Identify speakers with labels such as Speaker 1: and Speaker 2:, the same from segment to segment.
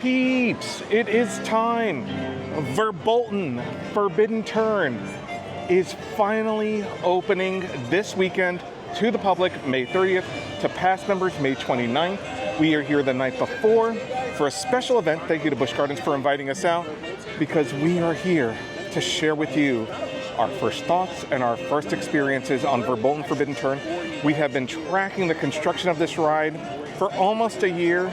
Speaker 1: Peeps, it is time. Verbolten, Forbidden Turn, is finally opening this weekend to the public, May 30th, to past members, May 29th. We are here the night before for a special event. Thank you to Busch Gardens for inviting us out, because we are here to share with you our first thoughts and our first experiences on Verbolten Forbidden Turn. We have been tracking the construction of this ride for almost a year.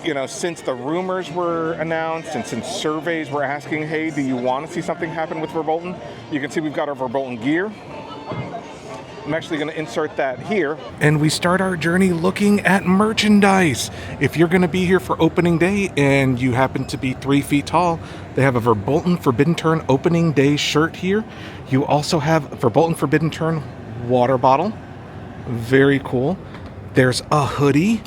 Speaker 1: You know, since the rumors were announced and since surveys were asking, hey, do you want to see something happen with Verbolten? You can see we've got our Verbolten gear. I'm actually going to insert that here. And we start our journey looking at merchandise. If you're going to be here for opening day and you happen to be 3 feet tall, they have a Verbolten Forbidden Turn opening day shirt here. You also have a Verbolten Forbidden Turn water bottle. Very cool. There's a hoodie,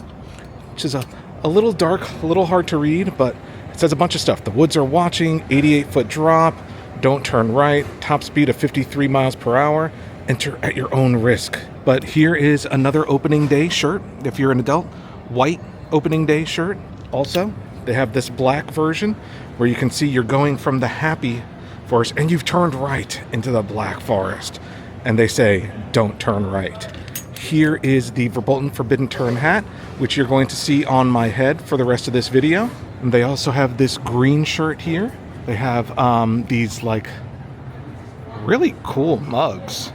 Speaker 1: which is a little dark, a little hard to read, but it says a bunch of stuff. The woods are watching, 88-foot drop, don't turn right, top speed of 53 miles per hour, enter at your own risk. But here is another opening day shirt. If you're an adult, white opening day shirt. Also, they have this black version where you can see you're going from the happy forest and you've turned right into the black forest. And they say, don't turn right. Here is the Verbolten Forbidden Turn hat, which you're going to see on my head for the rest of this video. And they also have this green shirt here. They have these like really cool mugs.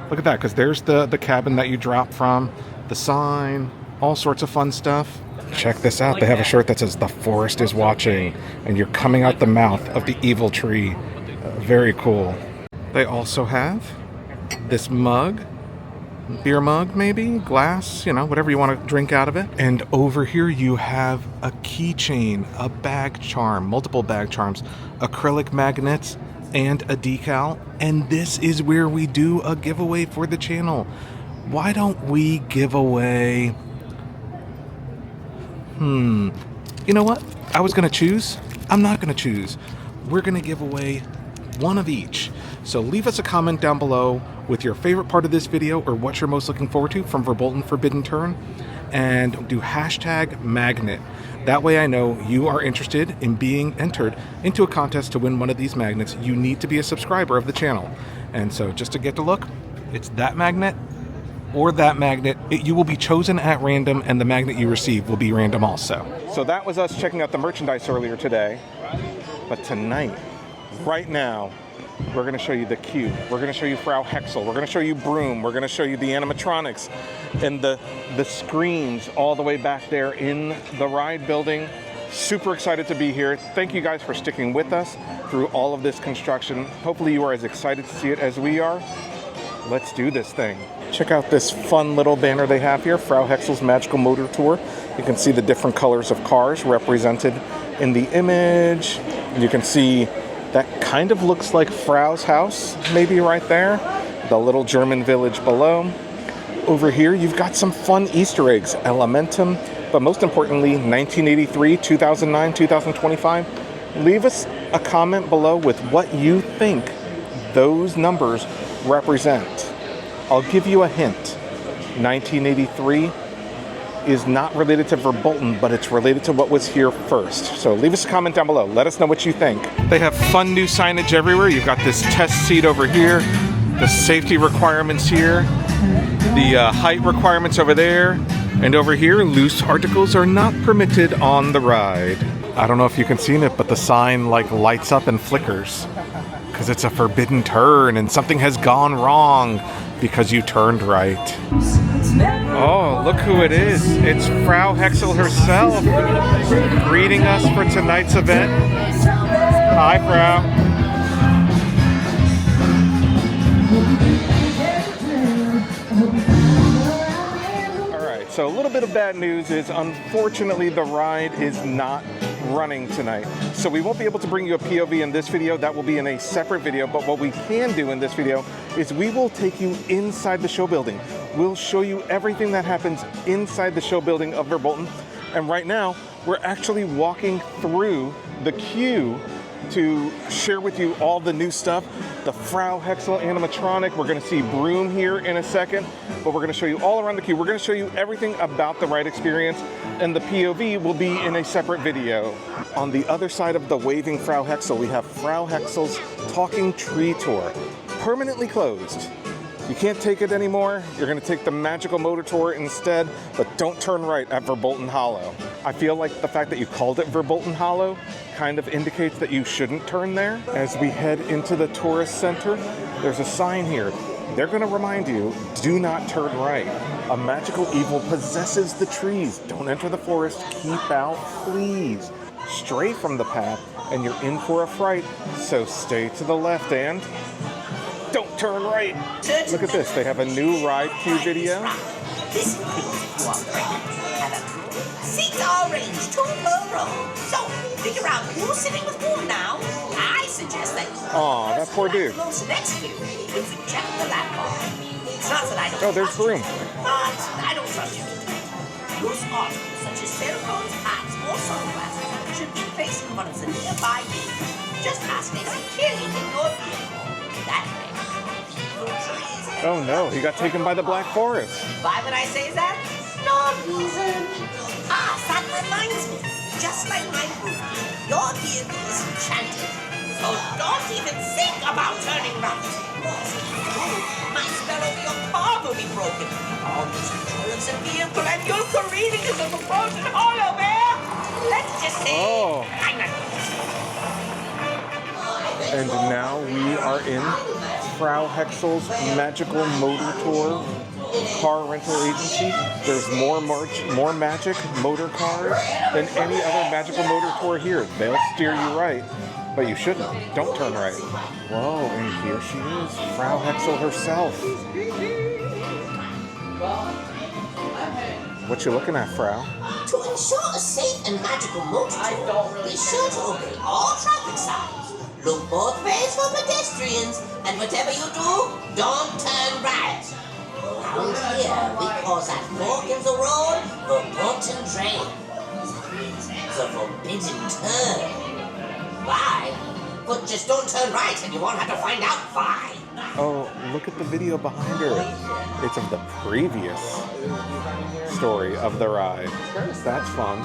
Speaker 1: Look at that, because there's the cabin that you drop from, the sign, all sorts of fun stuff. Check this out. They have a shirt that says the forest is watching and you're coming out the mouth of the evil tree. Very cool. They also have this mug. Beer mug, maybe, glass, you know, whatever you want to drink out of it. And over here you have a keychain, a bag charm, multiple bag charms, acrylic magnets, and a decal. And this is where we do a giveaway for the channel. Why don't we give away... You know what? I was going to choose. I'm not going to choose. We're going to give away one of each. So leave us a comment down below with your favorite part of this video or what you're most looking forward to from Verbolten Forbidden Turn, and do hashtag magnet. That way I know you are interested in being entered into a contest to win one of these magnets. You need to be a subscriber of the channel. And so just to get to look, it's that magnet or that magnet. You will be chosen at random, and the magnet you receive will be random also. So that was us checking out the merchandise earlier today. But tonight, right now, we're going to show you the queue. We're going to show you Frau Hexel. We're going to show you Broom. We're going to show you the animatronics and the screens all the way back there in the ride building. Super excited to be here. Thank you guys for sticking with us through all of this construction. Hopefully you are as excited to see it as we are. Let's do this thing. Check out this fun little banner they have here, Frau Hexel's Magical Motor Tour. You can see the different colors of cars represented in the image. You can see that kind of looks like Frau's house, maybe right there. The little German village below. Over here, you've got some fun Easter eggs. Elementum, but most importantly, 1983, 2009, 2025. Leave us a comment below with what you think those numbers represent. I'll give you a hint. 1983 is not related to Verbolten, but it's related to what was here first. So leave us a comment down below. Let us know what you think. They have fun new signage everywhere. You've got this test seat over here, the safety requirements here, the height requirements over there, and over here, loose articles are not permitted on the ride. I don't know if you can see it, but the sign like lights up and flickers because it's a forbidden turn and something has gone wrong because you turned right. Oh, look who it is. It's Frau Hexel herself greeting us for tonight's event. Hi, Frau. So a little bit of bad news is, unfortunately, the ride is not running tonight. So we won't be able to bring you a POV in this video. That will be in a separate video. But what we can do in this video is we will take you inside the show building. We'll show you everything that happens inside the show building of Verbolten. And right now, we're actually walking through the queue to share with you all the new stuff. The Frau Hexel animatronic. We're going to see Broom here in a second, but we're going to show you all around the queue. We're going to show you everything about the ride experience, and the POV will be in a separate video. On the other side of the waving Frau Hexel, we have Frau Hexel's Talking Tree Tour, permanently closed. You can't take it anymore. You're going to take the Magical Motor Tour instead, but don't turn right at Verbolten Hollow. I feel like the fact that you called it Verbolten Hollow kind of indicates that you shouldn't turn there. As we head into the tourist center, there's a sign here. They're going to remind you, do not turn right. A magical evil possesses the trees. Don't enter the forest. Keep out, please. Stray from the path, and you're in for a fright. So stay to the left and don't turn right. Look at this. They have a new ride queue video.
Speaker 2: This includes you are pregnant, have a crew. Seats are arranged 2 per row. So, figure out who's sitting with whom now. I suggest that you
Speaker 1: That poor dude.
Speaker 2: next to you would reject the lap bar. It's not that I don't
Speaker 1: there's
Speaker 2: trust
Speaker 1: Broom.
Speaker 2: you, but I don't trust you. Loose articles such as cell phones, hats, or sunglasses should be placed in one of the nearby bins. Just ask a securely in your vehicle. That way.
Speaker 1: Oh no, he got taken by the Black Forest.
Speaker 2: Why would I say that? No reason. That reminds me. Just like my group, your vehicle is enchanted. So don't even think about turning right. My spell over your car will be broken. All this insurance and vehicle and you're careening into the frozen hollow, man. Let's just say.
Speaker 1: And now we are in Frau Hexel's Magical Motor Tour car rental agency. There's more magic motor cars than any other Magical Motor Tour here. They'll steer you right, but you shouldn't. Don't turn right. Whoa, and here she is, Frau Hexel herself. What you looking at, Frau?
Speaker 2: To ensure a safe and magical motor tour, be sure to obey all traffic signs. Look both ways for pedestrians, and whatever you do, don't turn right. Around here, we call that fork in the road Verbolten train. The forbidden turn. Why? But just don't turn right, and you won't have to find out why.
Speaker 1: Oh, look at the video behind her. It's of the previous story of the ride. That's fun.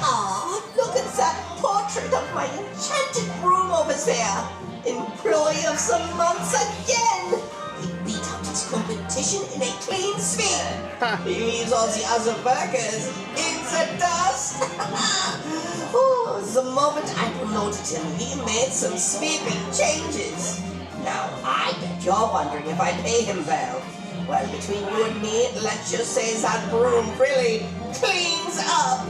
Speaker 2: Aw, look at that portrait of my enchanted broom over there. Employee of some months again. He beat out his competition in a clean sweep. He leaves all the other workers in the dust. The moment I promoted him, he made some sweeping changes. Now, I bet you're wondering if I pay him well. Well, between you and me, let's just say that broom really cleans up.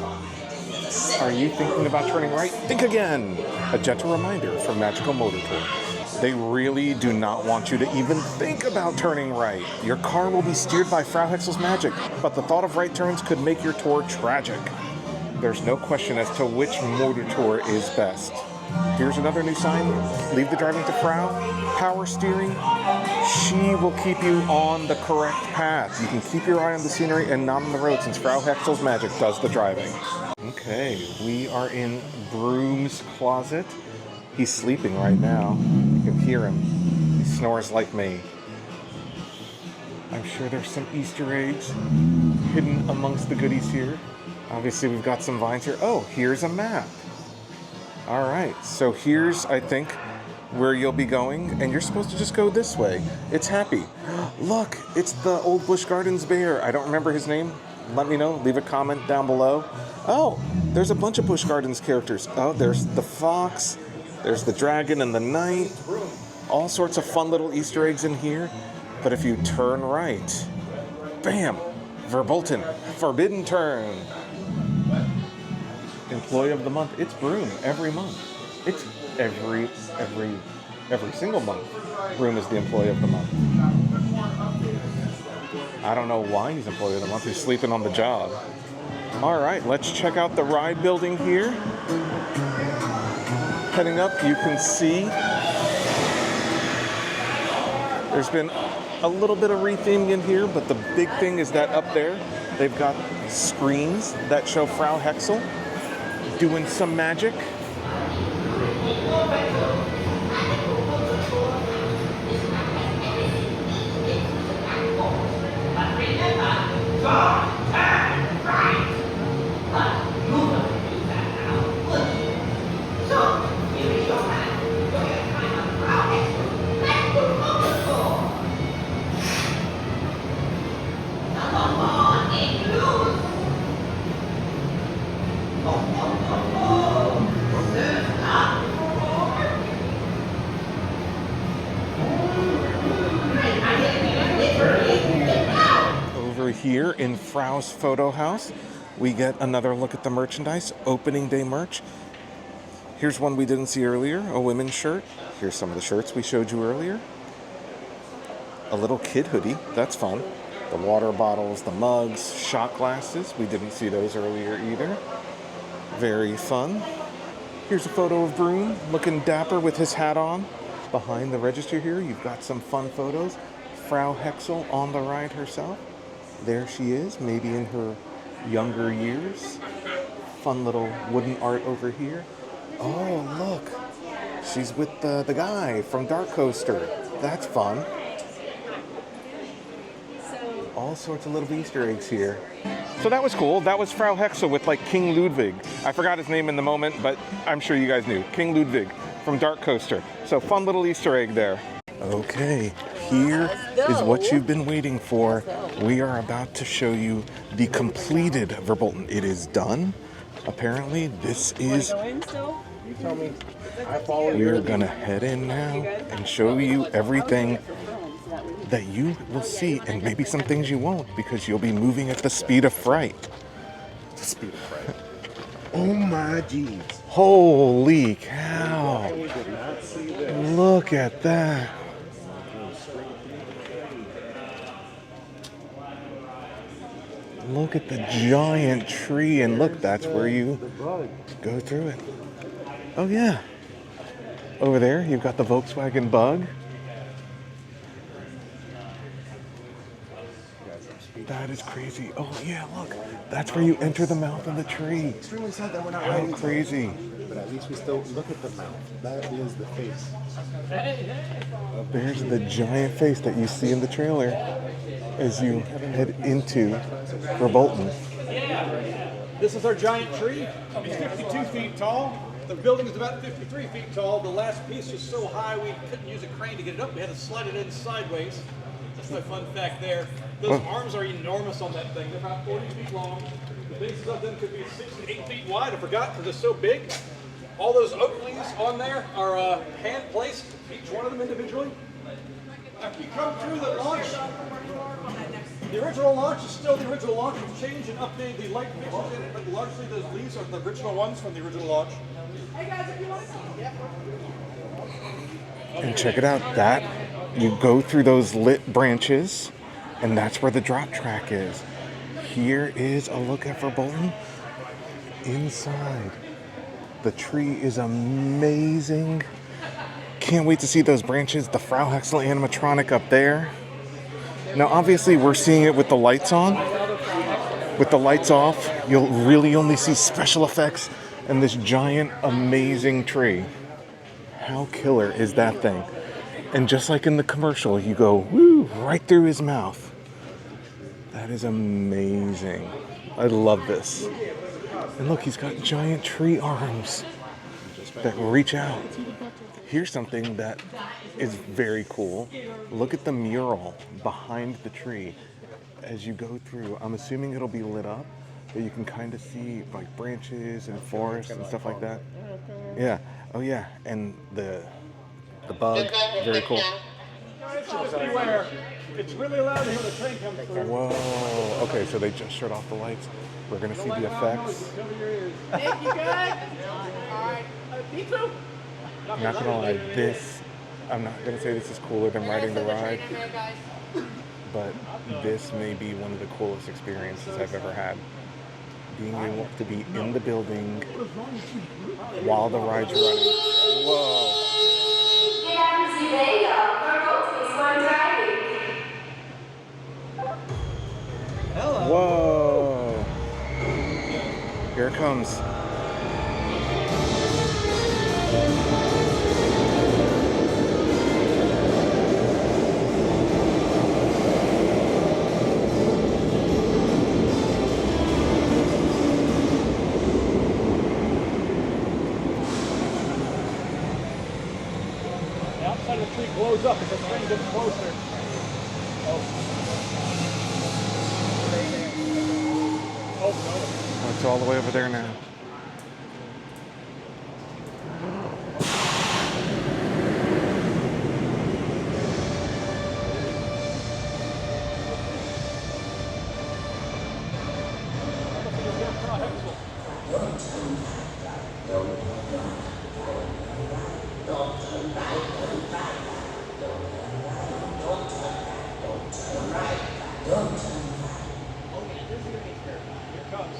Speaker 1: Are you thinking about turning right? Think again. A gentle reminder from Magical Motor Tour. They really do not want you to even think about turning right. Your car will be steered by Frau Hexel's magic, but the thought of right turns could make your tour tragic. There's no question as to which motor tour is best. Here's another new sign. Leave the driving to Frau. Power steering. She will keep you on the correct path. You can keep your eye on the scenery and not on the road since Frau Hexel's magic does the driving. Okay, we are in Broom's closet. He's sleeping right now. You can hear him. He snores like me. I'm sure there's some Easter eggs hidden amongst the goodies here. Obviously, we've got some vines here. Oh, here's a map. All right, so here's, I think, where you'll be going, and you're supposed to just go this way. It's Happy. Look, it's the old Busch Gardens bear. I don't remember his name. Let me know. Leave a comment down below. Oh, there's a bunch of Busch Gardens characters. Oh, there's the fox. There's the dragon and the knight. All sorts of fun little Easter eggs in here. But if you turn right, bam, Verbolten, forbidden turn. Employee of the month. It's Broom every month. It's every single month. Broom is the employee of the month. I don't know why he's employee of the month. He's sleeping on the job. All right, let's check out the ride building here. Heading up, you can see there's been a little bit of retheming in here, but the big thing is that up there, they've got screens that show Frau Hexel doing some magic. Over here in Frau's Photo House, we get another look at the merchandise, opening day merch. Here's one we didn't see earlier, a women's shirt. Here's some of the shirts we showed you earlier. A little kid hoodie, that's fun. The water bottles, the mugs, shot glasses, we didn't see those earlier either. Very fun. Here's a photo of Broom, looking dapper with his hat on. Behind the register here, you've got some fun photos. Frau Hexel on the ride herself. There she is, maybe in her younger years. Fun little wooden art over here. Oh, look. She's with the guy from Dark Coaster. That's fun. All sorts of little Easter eggs here. So that was cool. That was Frau Hexel with like King Ludwig. I forgot his name in the moment, but I'm sure you guys knew. King Ludwig from Dark Coaster. So fun little Easter egg there. Okay, here is what you've been waiting for. We are about to show you the completed Verbolten. It is done. Apparently, this is... We're gonna head in now and show you everything that you will see, and maybe some things you won't, because you'll be moving at the speed of fright.
Speaker 3: The speed of fright. Oh my jeez.
Speaker 1: Holy cow. Look at that. Look at the giant tree, and look, that's where you go through it. Oh yeah. Over there, you've got the Volkswagen Bug. That is crazy. Oh yeah, look. That's where you enter the mouth of the tree.
Speaker 3: Extremely sad that we're not
Speaker 1: How
Speaker 3: riding
Speaker 1: crazy.
Speaker 3: But at least we still look at the mouth. That is the face.
Speaker 1: There's the giant face that you see in the trailer as you head into Verbolten.
Speaker 4: This is our giant tree. It's 52 feet tall. The building is about 53 feet tall. The last piece was so high we couldn't use a crane to get it up. We had to slide it in sideways. That's my fun fact there. Those arms are enormous on that thing. They're about 40 feet long. The bases of them could be 6 to 8 feet wide. I forgot because they're so big. All those oak leaves on there are hand placed, each one of them individually. After you come through the launch, the original launch is still the original launch. We've changed and updated the light fixtures in it, but largely those leaves are the original ones from the original launch. Hey guys, if you want to come.
Speaker 1: And check it out, that you go through those lit branches, and that's where the drop track is. Here is a look at Verbolten inside. The tree is amazing. Can't wait to see those branches, the Frau Hexel animatronic up there. Now obviously we're seeing it with the lights on. With the lights off, you'll really only see special effects and this giant amazing tree. How killer is that thing? And just like in the commercial, you go woo right through his mouth. That is amazing. I love this. And look, he's got giant tree arms that reach out. Here's something that is very cool. Look at the mural behind the tree. As you go through, I'm assuming it'll be lit up, but you can kind of see like branches and forest and stuff like that. Yeah. Oh yeah. And the bug. Very cool.
Speaker 4: Beware. It's really loud to hear the train come through.
Speaker 1: Whoa. Okay, so they just shut off the lights. We're gonna see the effects.
Speaker 4: Thank you guys. All right. Me too.
Speaker 1: I'm not gonna lie, I'm not gonna say this is cooler than riding the ride, but this may be one of the coolest experiences I've ever had. Being able to be in the building while the ride's running. Whoa. Whoa. Here it comes.
Speaker 4: side of the tree blows up as the train gets closer. Oh no.
Speaker 1: It's all the way over there now.
Speaker 4: Here it comes.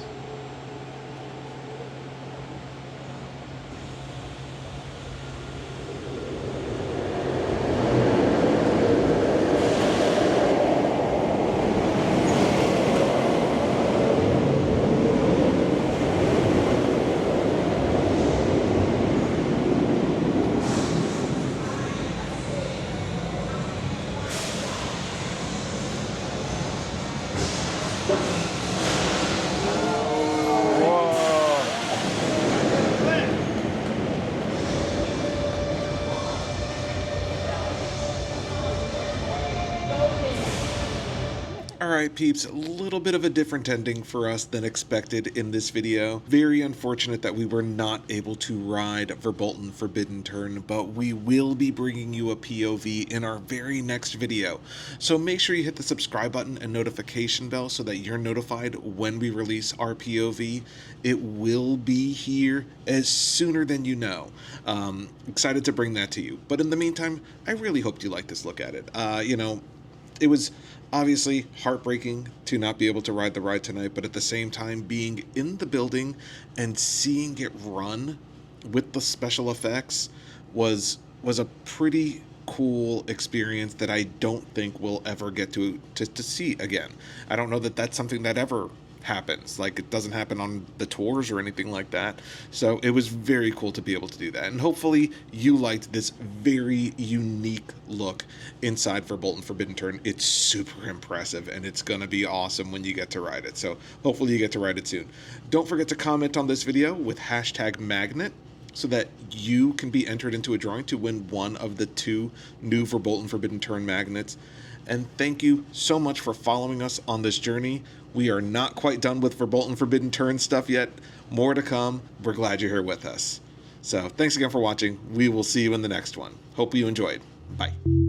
Speaker 1: Alright peeps, a little bit of a different ending for us than expected in this video. Very unfortunate that we were not able to ride Verbolten Forbidden Turn, but we will be bringing you a POV in our very next video. So make sure you hit the subscribe button and notification bell so that you're notified when we release our POV. It will be here as sooner than you know. Excited to bring that to you. But in the meantime, I really hoped you liked this look at it. It was obviously heartbreaking to not be able to ride the ride tonight, but at the same time, being in the building and seeing it run with the special effects was a pretty cool experience that I don't think we'll ever get to see again. I don't know that that's something that ever happens. Like, it doesn't happen on the tours or anything like that. So it was very cool to be able to do that. And hopefully you liked this very unique look inside Verbolten Forbidden Turn. It's super impressive and it's going to be awesome when you get to ride it. So hopefully you get to ride it soon. Don't forget to comment on this video with #magnet so that you can be entered into a drawing to win one of the 2 new Verbolten Forbidden Turn magnets. And thank you so much for following us on this journey. We are not quite done with Verbolten Forbidden Turn stuff yet. More to come. We're glad you're here with us. So thanks again for watching. We will see you in the next one. Hope you enjoyed. Bye.